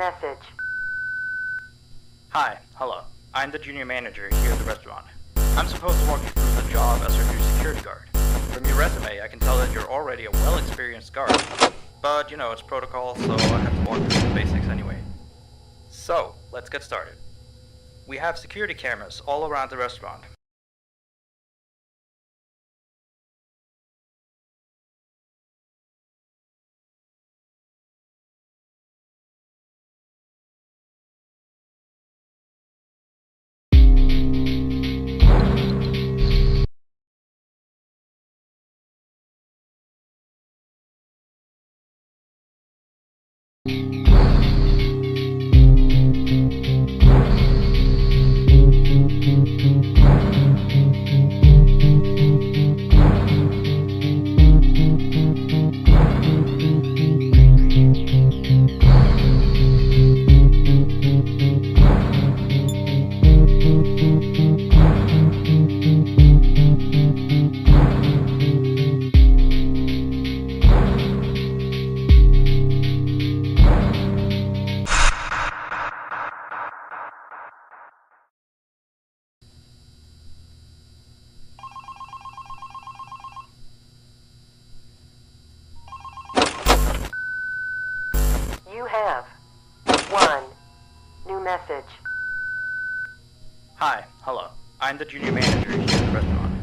message. Hi, hello. I'm the junior manager here at the restaurant. I'm supposed to walk you through the job as our new security guard. From your resume, I can tell that you're already a well-experienced guard. But, you know, it's protocol, so I have to walk you through the basics anyway. So, let's get started. We have security cameras all around the restaurant. You have one new message. Hi, hello. I'm the junior manager here at the restaurant.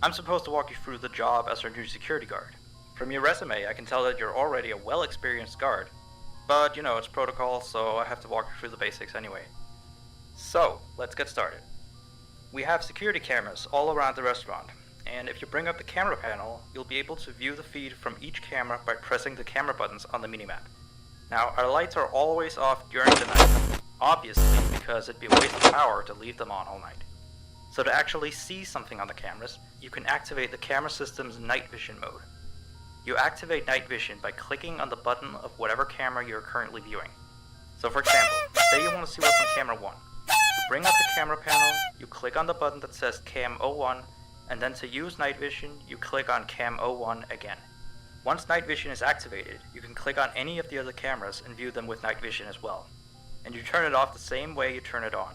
I'm supposed to walk you through the job as our new security guard. From your resume, I can tell that you're already a well-experienced guard. But, you know, it's protocol, so I have to walk you through the basics anyway. So, let's get started. We have security cameras all around the restaurant, and if you bring up the camera panel, you'll be able to view the feed from each camera by pressing the camera buttons on the minimap. Now, our lights are always off during the night, obviously because it'd be a waste of power to leave them on all night. So to actually see something on the cameras, you can activate the camera system's night vision mode. You activate night vision by clicking on the button of whatever camera you're currently viewing. So for example, say you want to see what's on camera 1. You bring up the camera panel, you click on the button that says Cam 01, and then to use night vision, you click on Cam 01 again. Once night vision is activated, you can click on any of the other cameras and view them with night vision as well. And you turn it off the same way you turn it on.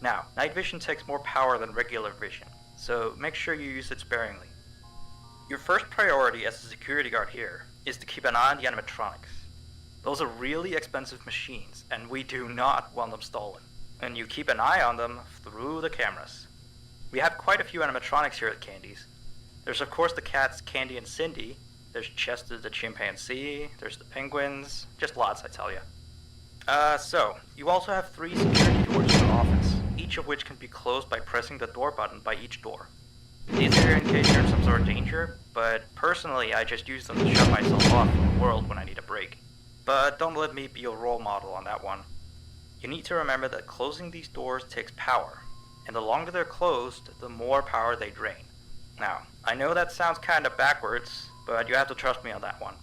Now, night vision takes more power than regular vision, so make sure you use it sparingly. Your first priority as a security guard here is to keep an eye on the animatronics. Those are really expensive machines, and we do not want them stolen. And you keep an eye on them through the cameras. We have quite a few animatronics here at Candy's. There's of course the cats Candy and Cindy, there's Chester the chimpanzee, there's the penguins, just lots I tell you. So, you also have 3 security doors in the office, each of which can be closed by pressing the door button by each door. These are in case you're in some sort of danger, but personally I just use them to shut myself off from the world when I need a break. But don't let me be your role model on that one. You need to remember that closing these doors takes power, and the longer they're closed, the more power they drain. Now, I know that sounds kinda backwards, but you have to trust me on that one.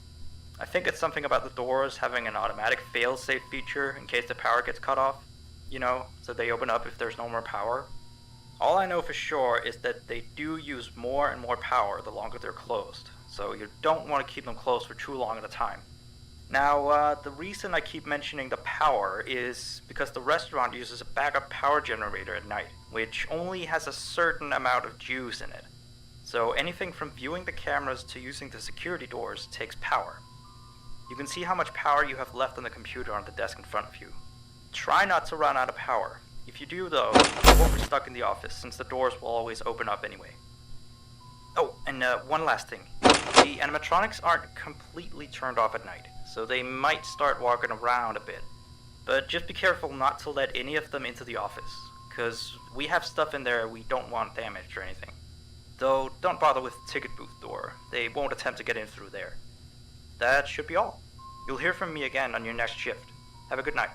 I think it's something about the doors having an automatic fail-safe feature in case the power gets cut off. You know, so they open up if there's no more power. All I know for sure is that they do use more and more power the longer they're closed, so you don't want to keep them closed for too long at a time. Now, the reason I keep mentioning the power is because the restaurant uses a backup power generator at night, which only has a certain amount of juice in it. So anything from viewing the cameras to using the security doors takes power. You can see how much power you have left on the computer on the desk in front of you. Try not to run out of power. If you do though, you won't be stuck in the office since the doors will always open up anyway. Oh, and one last thing. The animatronics aren't completely turned off at night, so they might start walking around a bit. But just be careful not to let any of them into the office, cause we have stuff in there we don't want damaged or anything. Though, don't bother with the ticket booth door. They won't attempt to get in through there. That should be all. You'll hear from me again on your next shift. Have a good night.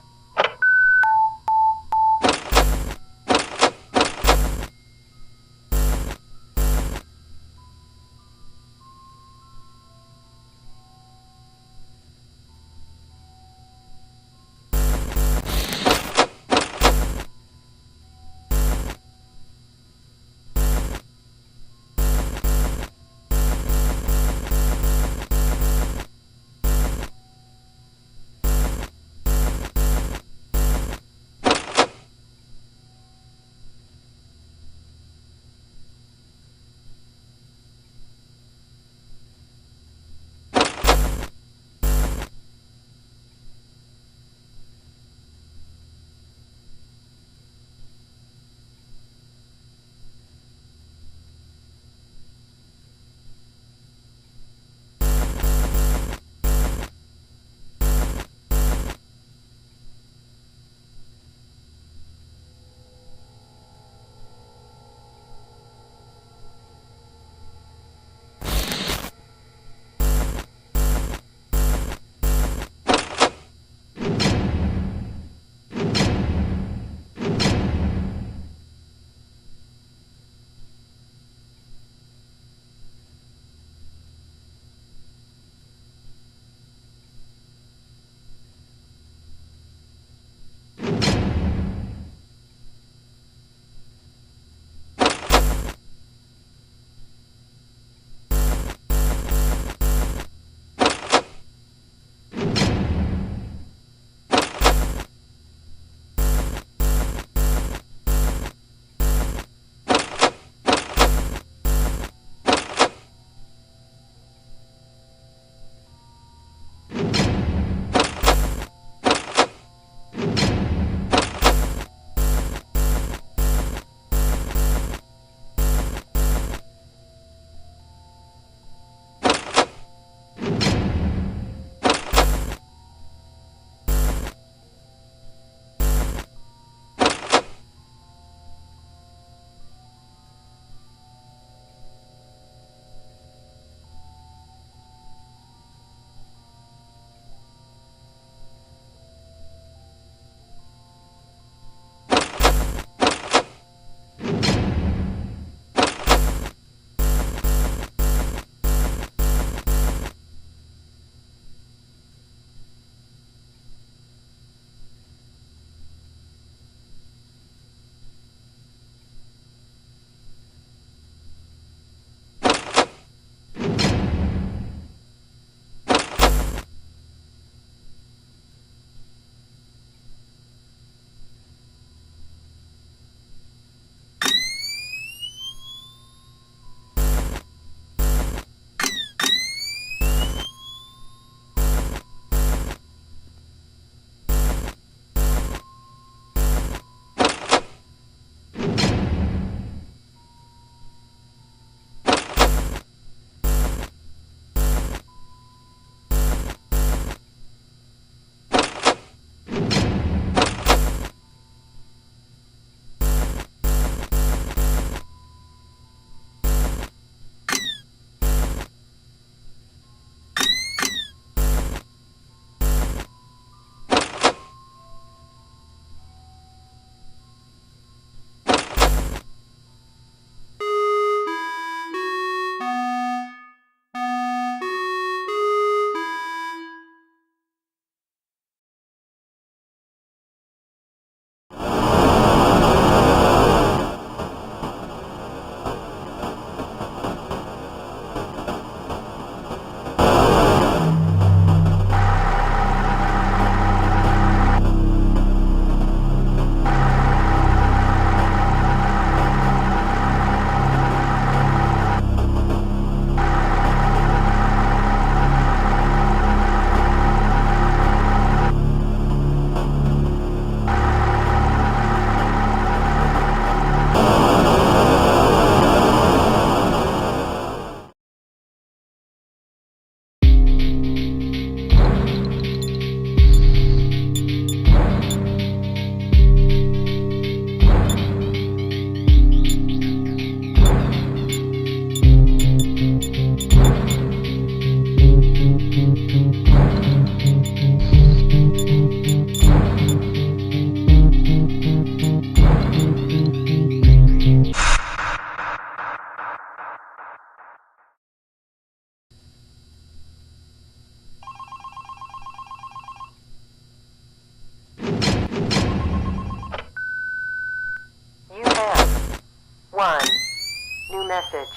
New message.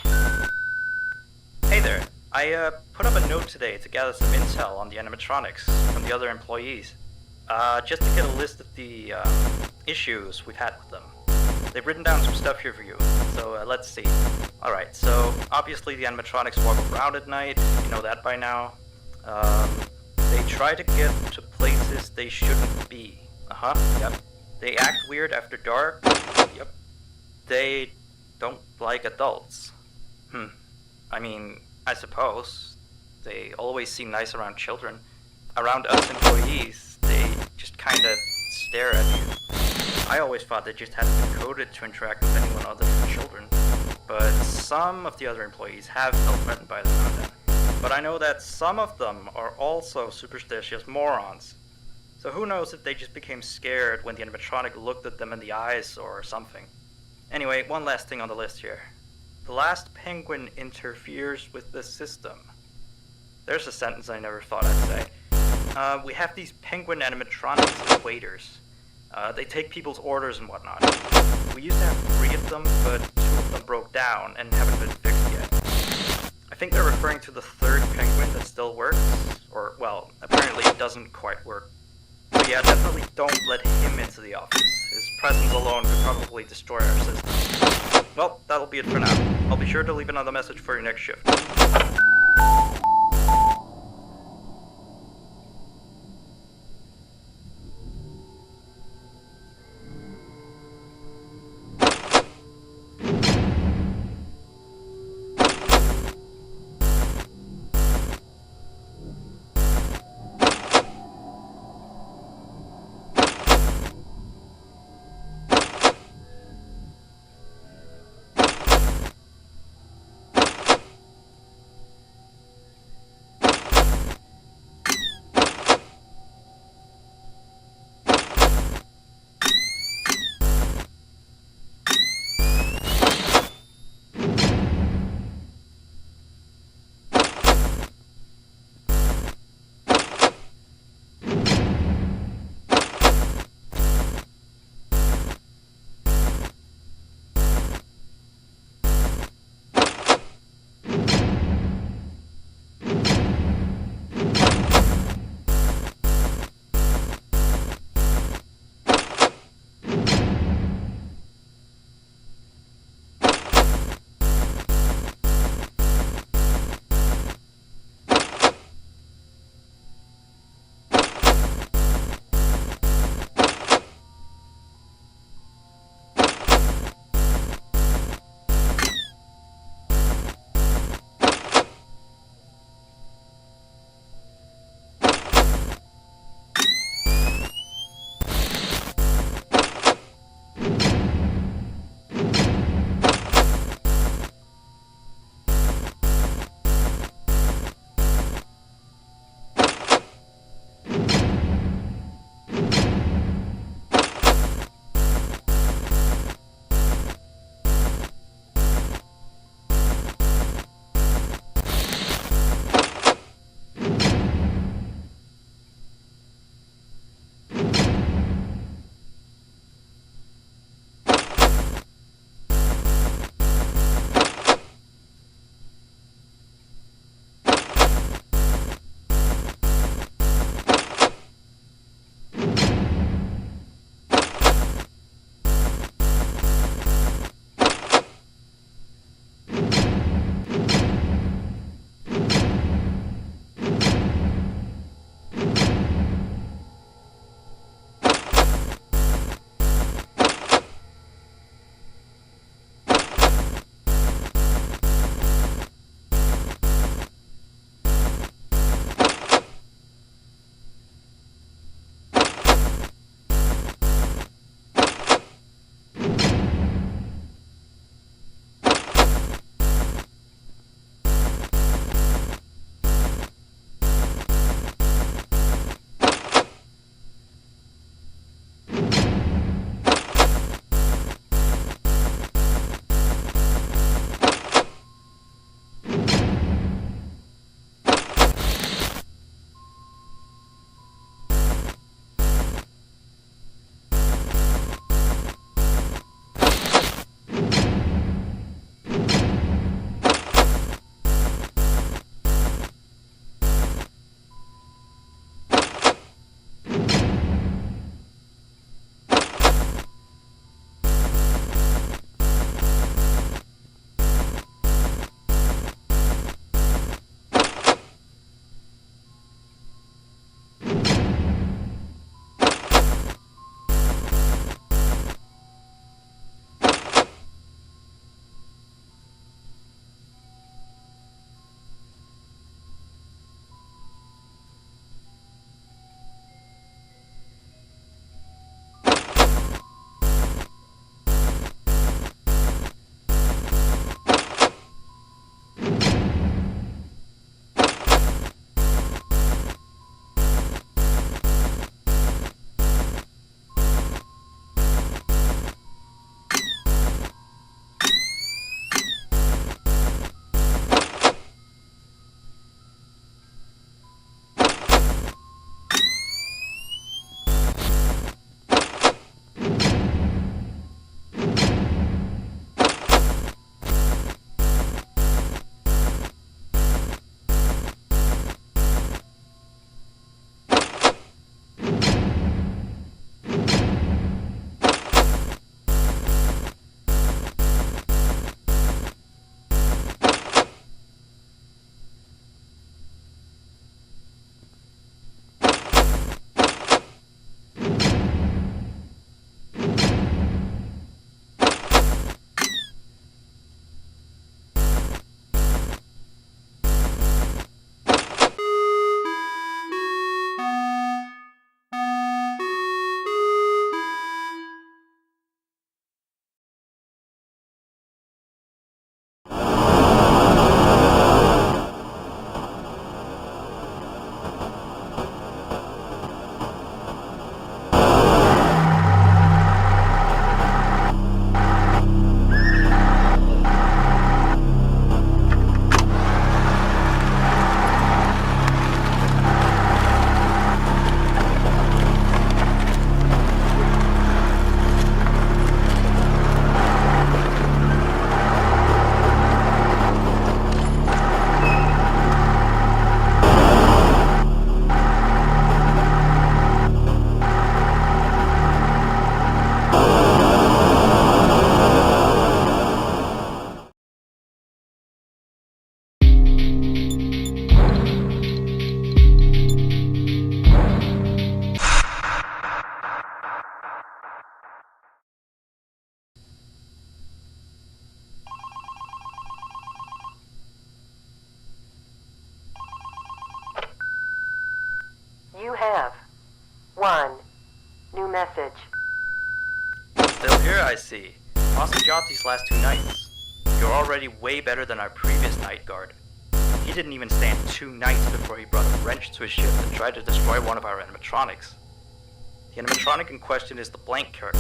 Hey there. I put up a note today to gather some intel on the animatronics from the other employees. Just to get a list of the issues we've had with them. They've written down some stuff here for you, so let's see. Alright, so obviously the animatronics walk around at night, you know that by now. They try to get to places they shouldn't be. Yep. They act weird after dark. Yep. They don't like adults. I mean, I suppose. They always seem nice around children. Around us employees, they just kinda stare at you. I always thought they just hadn't been coded to interact with anyone other than children. But some of the other employees have felt threatened by them now and then. But I know that some of them are also superstitious morons. So who knows if they just became scared when the animatronic looked at them in the eyes or something. Anyway, one last thing on the list here. The last penguin interferes with the system. There's a sentence I never thought I'd say. We have these penguin animatronics as waiters. They take people's orders and whatnot. We used to have 3 of them, but 2 of them broke down and haven't been fixed yet. I think they're referring to the 3rd penguin that still works, or, well, apparently it doesn't quite work. So yeah, definitely don't let him into the office. His presence alone could probably destroy our system. Well, that'll be it for now. I'll be sure to leave another message for your next shift. I see. Awesome job these last 2 nights. You're already way better than our previous night guard. He didn't even stand 2 nights before he brought a wrench to his ship and tried to destroy one of our animatronics. The animatronic in question is the Blank character,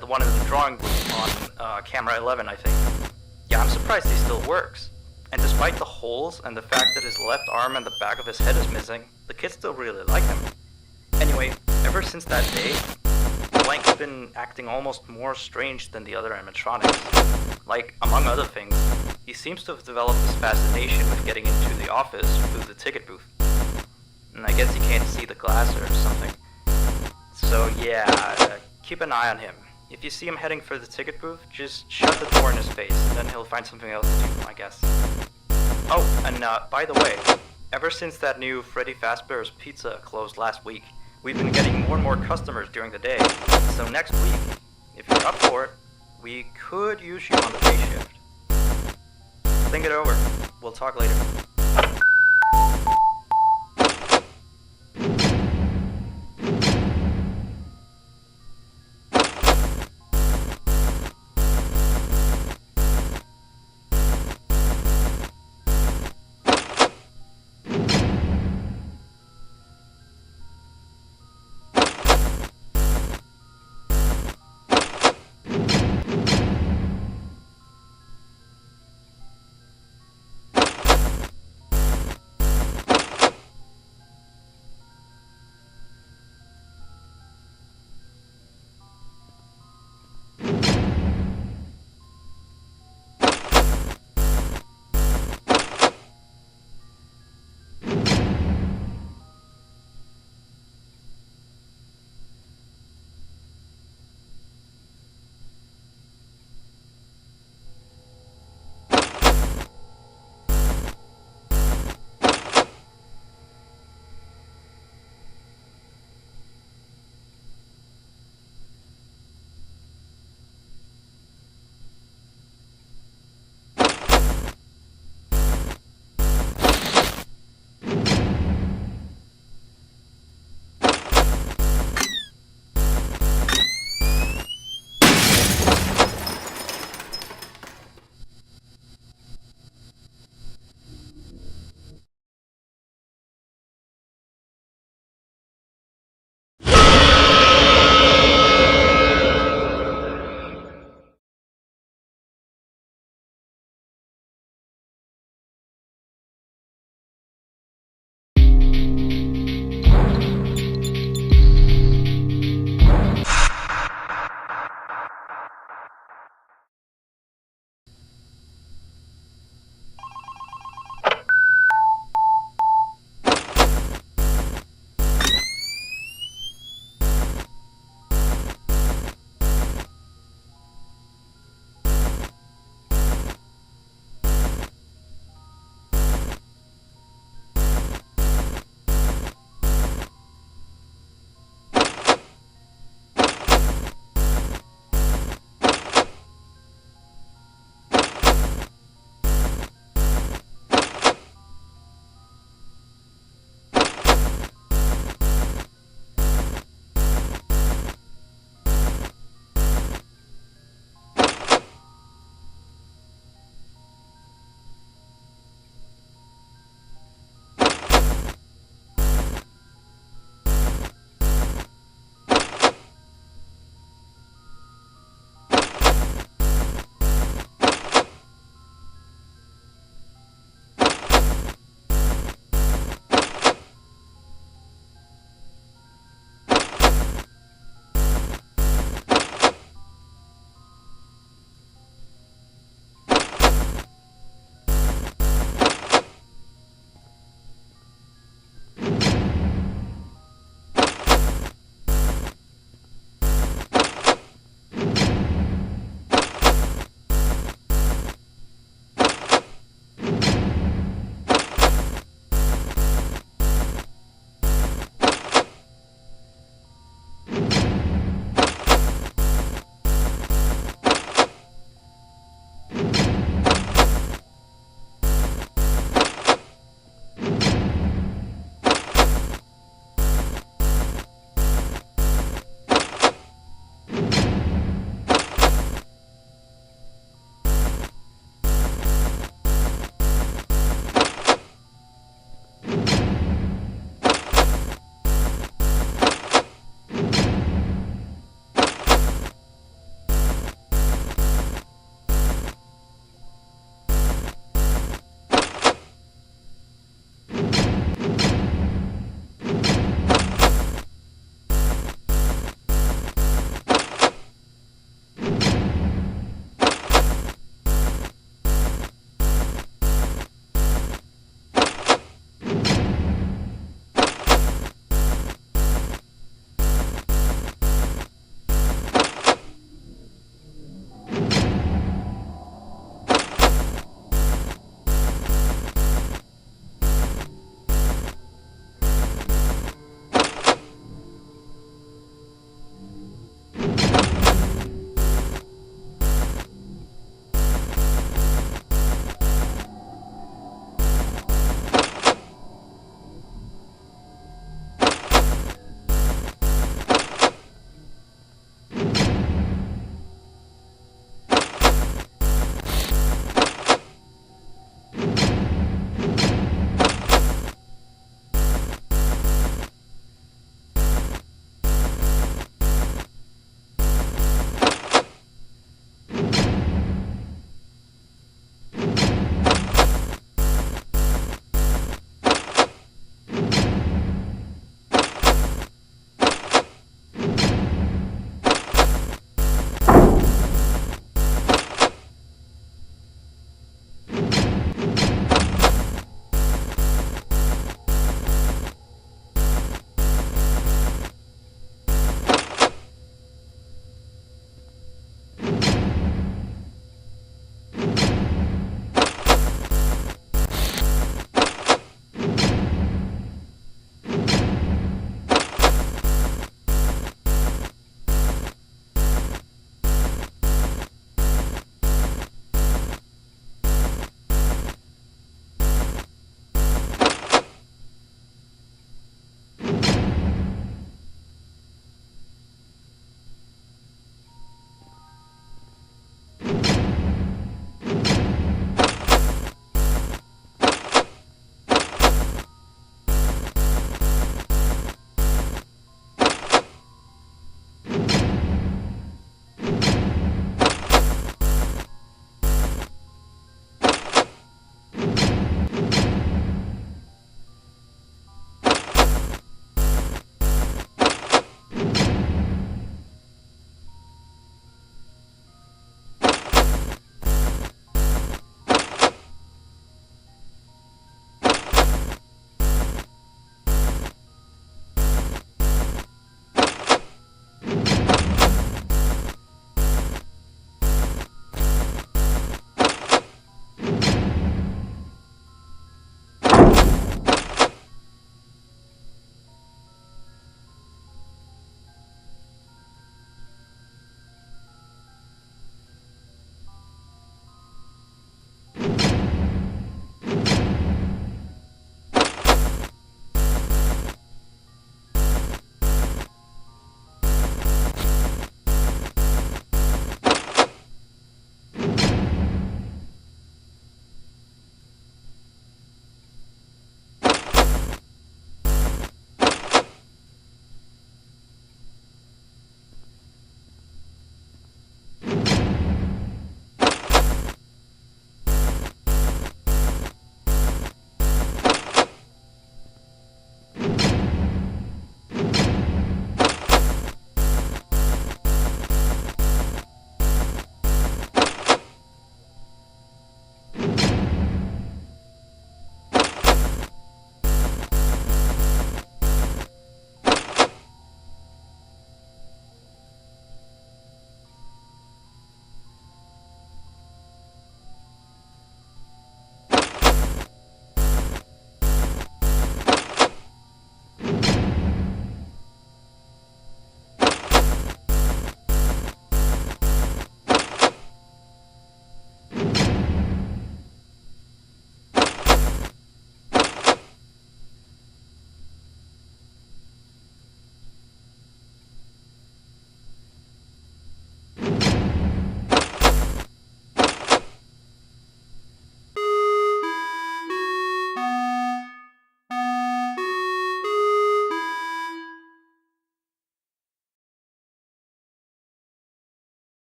the one in the drawing booth on camera 11, I think. Yeah, I'm surprised he still works. And despite the holes and the fact that his left arm and the back of his head is missing, the kids still really like him. Anyway, ever since that day, Blank has been acting almost more strange than the other animatronics. Like, among other things, he seems to have developed this fascination with getting into the office through the ticket booth. And I guess he can't see the glass or something. So yeah, keep an eye on him. If you see him heading for the ticket booth, just shut the door in his face, and then he'll find something else to do, I guess. Oh, and by the way, ever since that new Freddy Fazbear's Pizza closed last week, we've been getting more and more customers during the day. So next week, if you're up for it, we could use you on the day shift. Think it over. We'll talk later.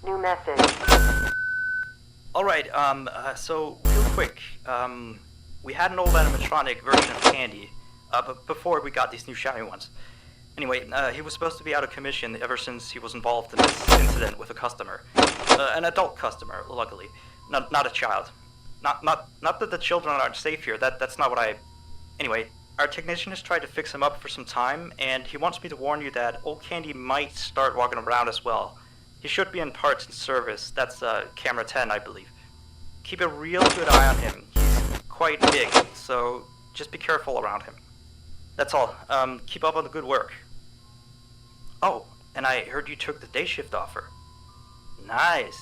New message. Alright, so real quick, we had an old animatronic version of Candy, but before we got these new shiny ones. Anyway, he was supposed to be out of commission ever since he was involved in this incident with a customer. An adult customer, luckily. Not a child. Not that the children aren't safe here, that's not what I... Anyway, our technician has tried to fix him up for some time, and he wants me to warn you that old Candy might start walking around as well. He should be in parts and service. That's camera 10, I believe. Keep a real good eye on him. He's quite big, so just be careful around him. That's all. Keep up on the good work. Oh, and I heard you took the day shift offer. Nice.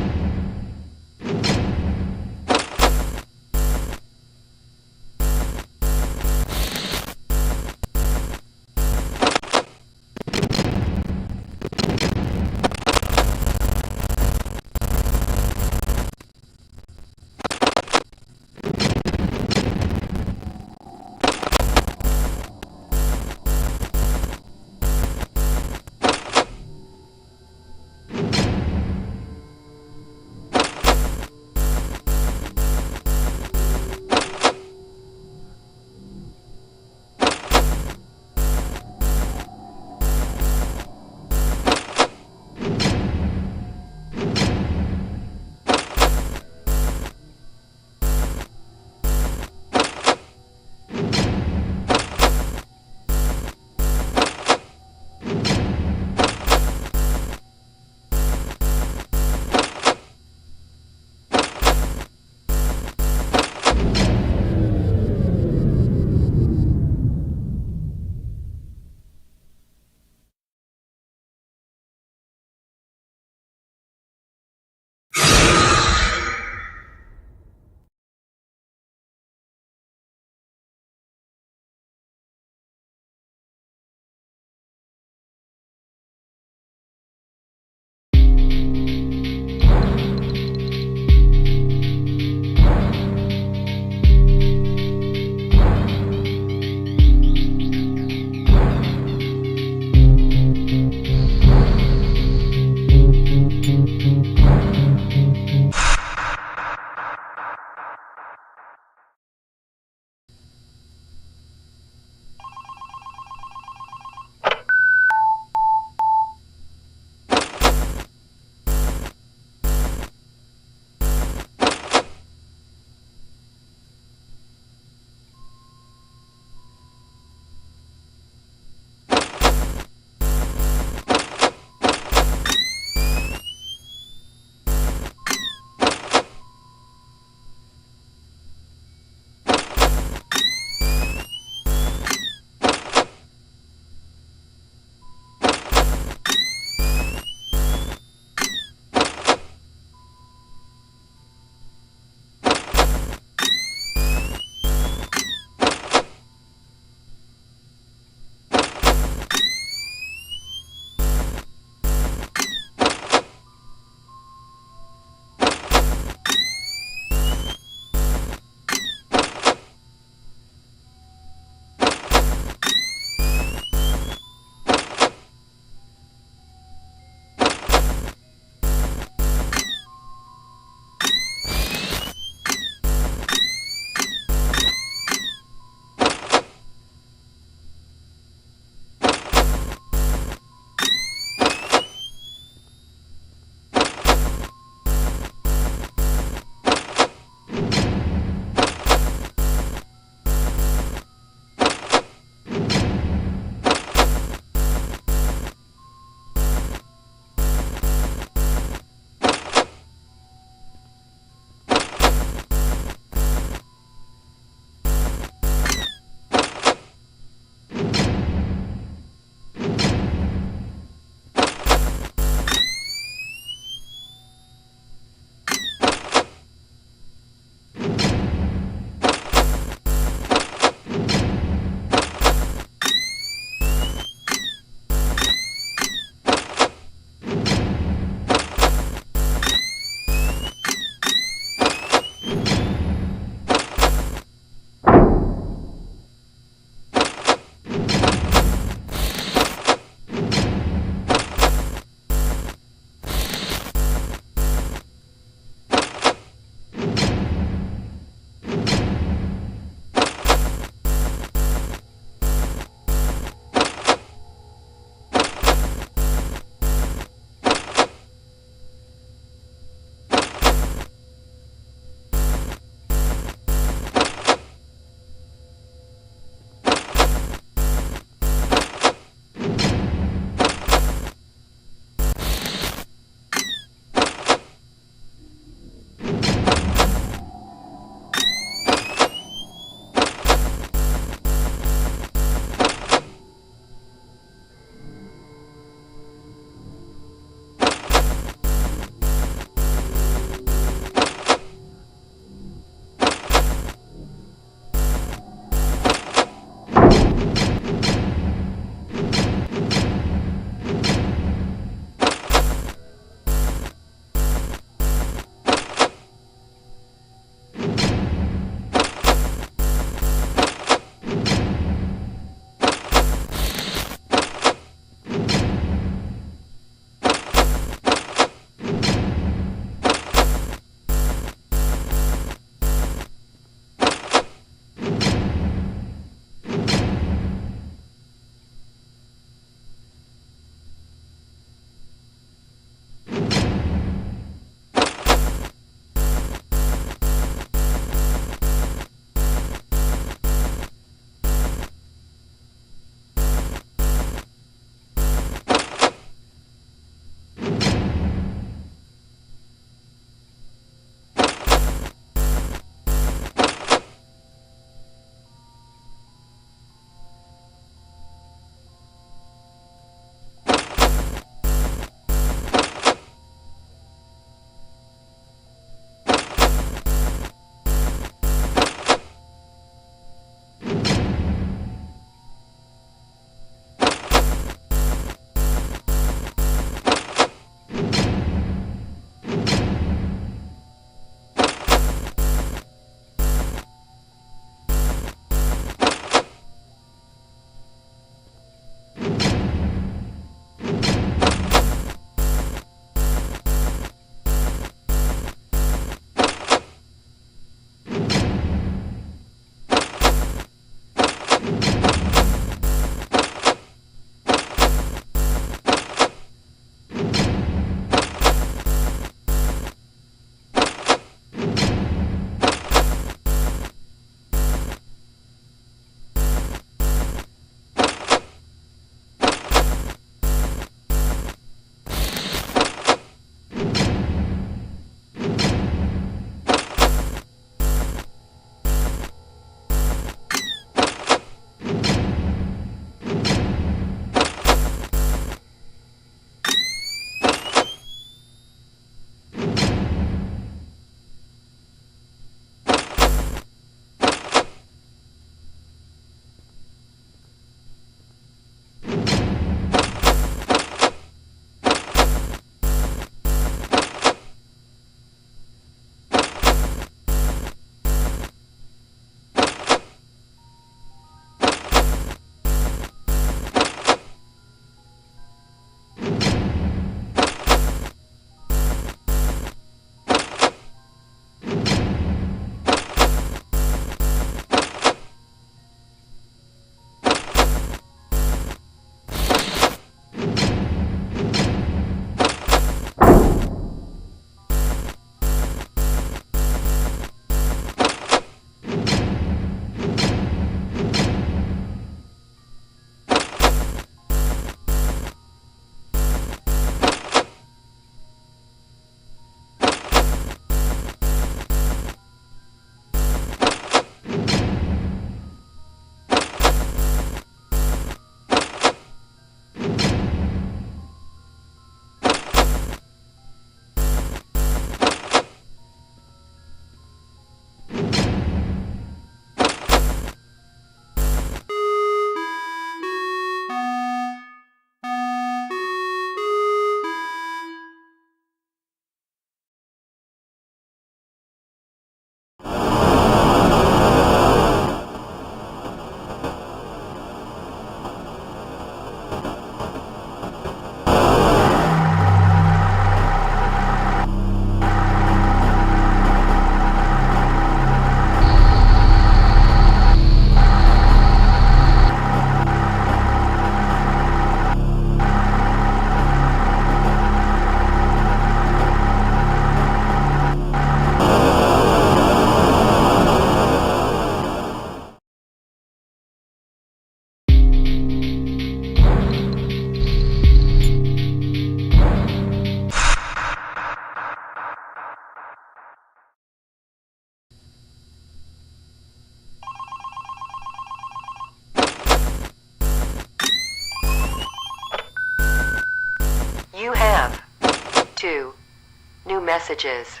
messages.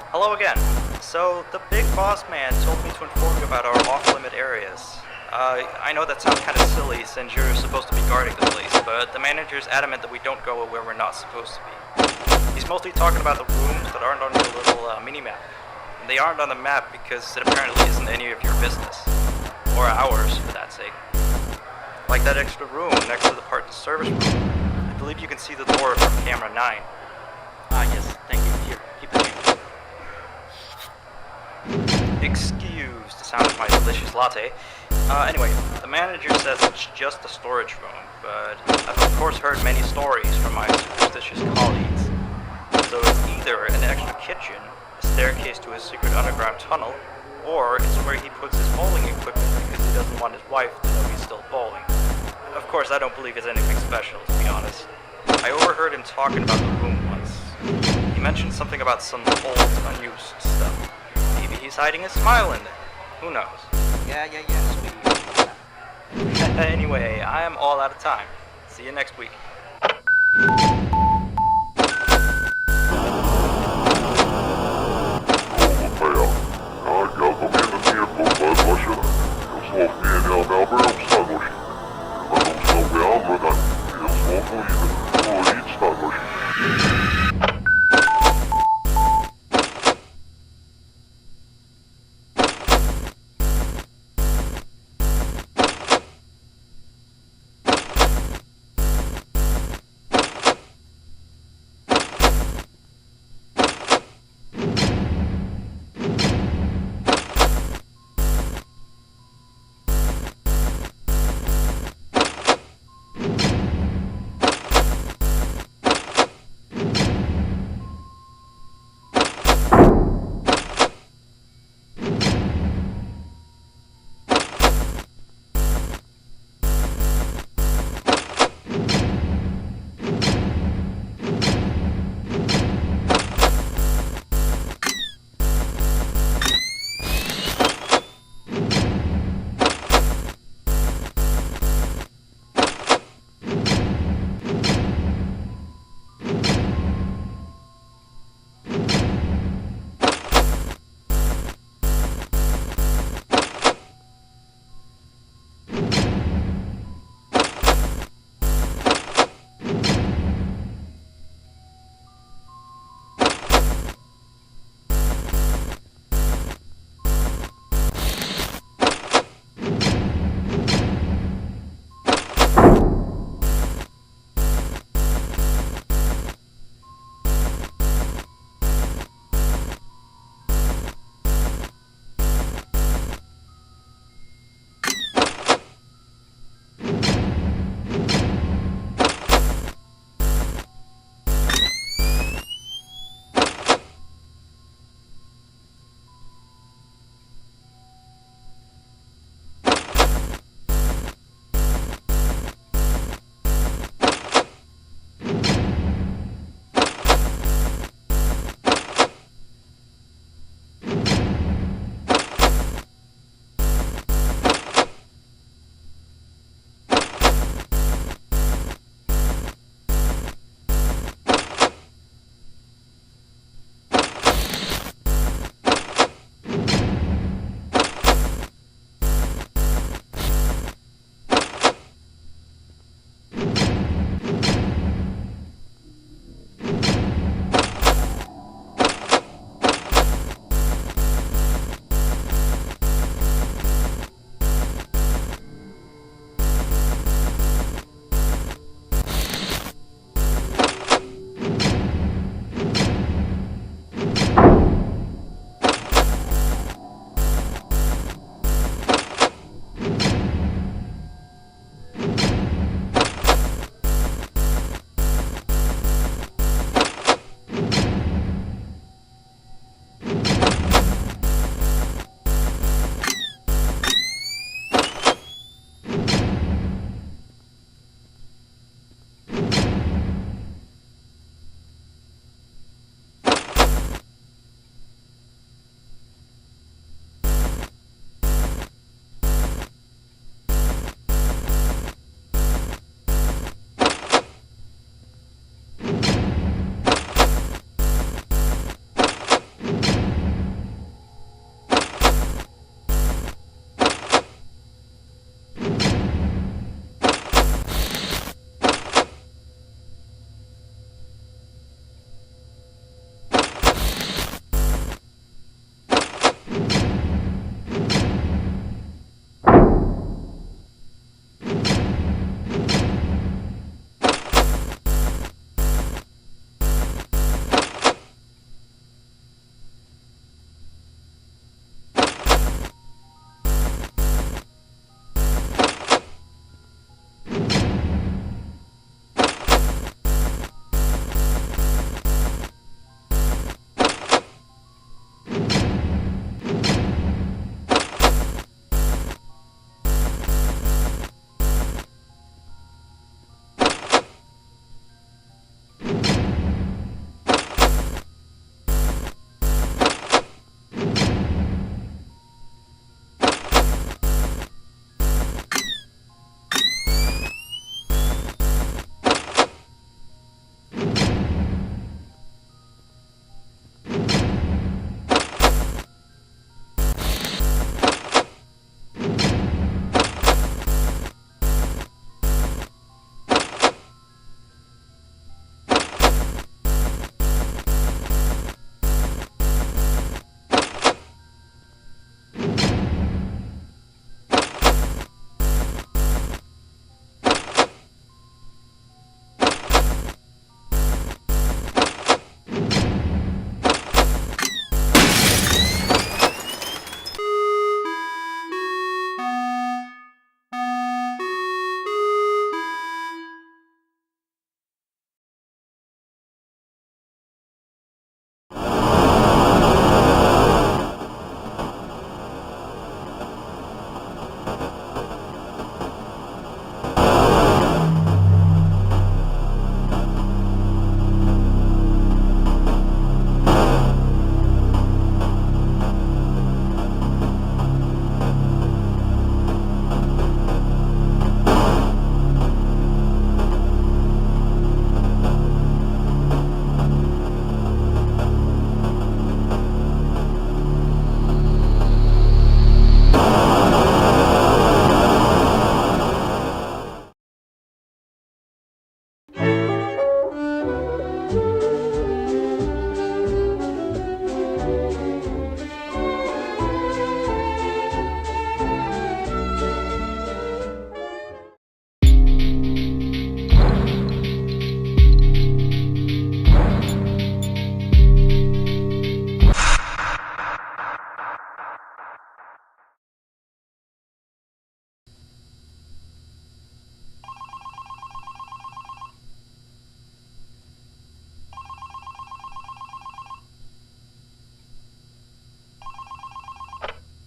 Hello again. So, the big boss man told me to inform you about our off-limit areas. I know that sounds kind of silly since you're supposed to be guarding the place, but the manager's adamant that we don't go where we're not supposed to be. He's mostly talking about the rooms that aren't on your little mini-map. And they aren't on the map because it apparently isn't any of your business. Or ours, for that sake. Like that extra room next to the parts service room. I believe you can see the door from camera 9. Ah, yes, thank you. Here, keep the change. Excuse the sound of my delicious latte. Anyway, the manager says it's just a storage room, but I've of course heard many stories from my superstitious colleagues. So it's either an extra kitchen, a staircase to his secret underground tunnel, or it's where he puts his bowling equipment because he doesn't want his wife to know he's still bowling. Of course, I don't believe it's anything special, to be honest. I overheard him talking about the room once. He mentioned something about some old, unused stuff. Maybe he's hiding a smile in there. Who knows? Yeah, sweetie. Anyway, I am all out of time. See you next week.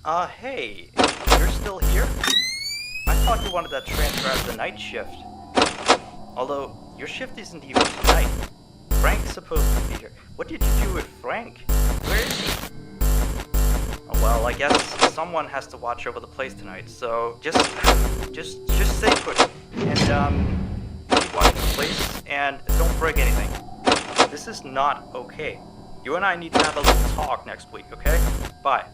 Hey, you're still here? I thought you wanted that transfer out of the night shift. Although, your shift isn't even tonight. Frank's supposed to be here. What did you do with Frank? Where is he? Oh, well, I guess someone has to watch over the place tonight, so just stay put. And, keep watching the place, and don't break anything. This is not okay. You and I need to have a little talk next week, okay? Bye.